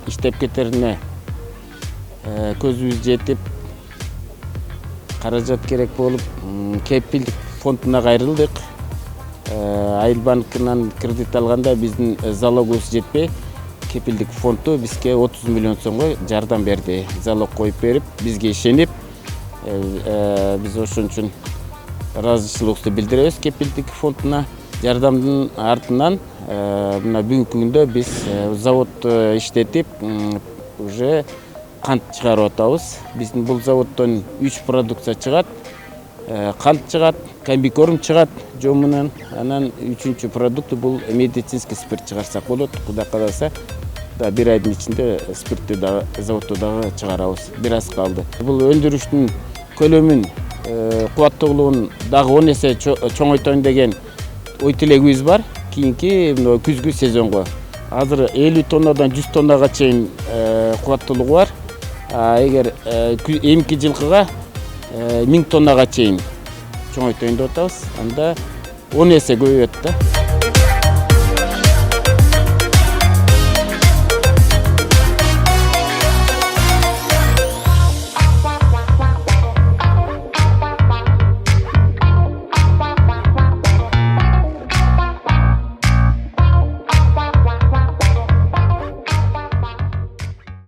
иштеп кетерине көзүбүз жетип, каражат керек болуп, кепилдик фондуна кайрылдык. Айыл банкынан кредит алганда биздин залогубуз жетпей, кепилдик фонду бизге 30 миллион сомго жардам берди. Залог коюп берип, бизге ишенип, биз ошон үчүн ыраазычылыгыбызды билдиребиз кепилдик фондуна. Жардамдын артынан мына бүгүнкү күндө биз заводду иштетип, уже кант чыгарып атабыз. Биздин бул заводдон 3 продукция чыгат. Кант чыгат, комбикорм чыгат жомунан, анан 3-чү продукт бул медицинский спирт чыгарсак болот. Кудай кааласа, бир айдын ичинде спиртти да заводдо дагы чыгарабыз. Бир аз калды. Бул өндүрүштүн көлөмүн, кубаттуулугун дагы 10 эсе чоңойтоюн деген ой тилегибиз бар. Кийинки күзгү сезонго. Азыр 50 тоннадан 100 тоннага чейин кубаттуулугу бар. Эгер эмки жылкыга 1000 тоннага чейин чоңойтоюн деп атабыз. Анда 10 эсе көбөйөт да.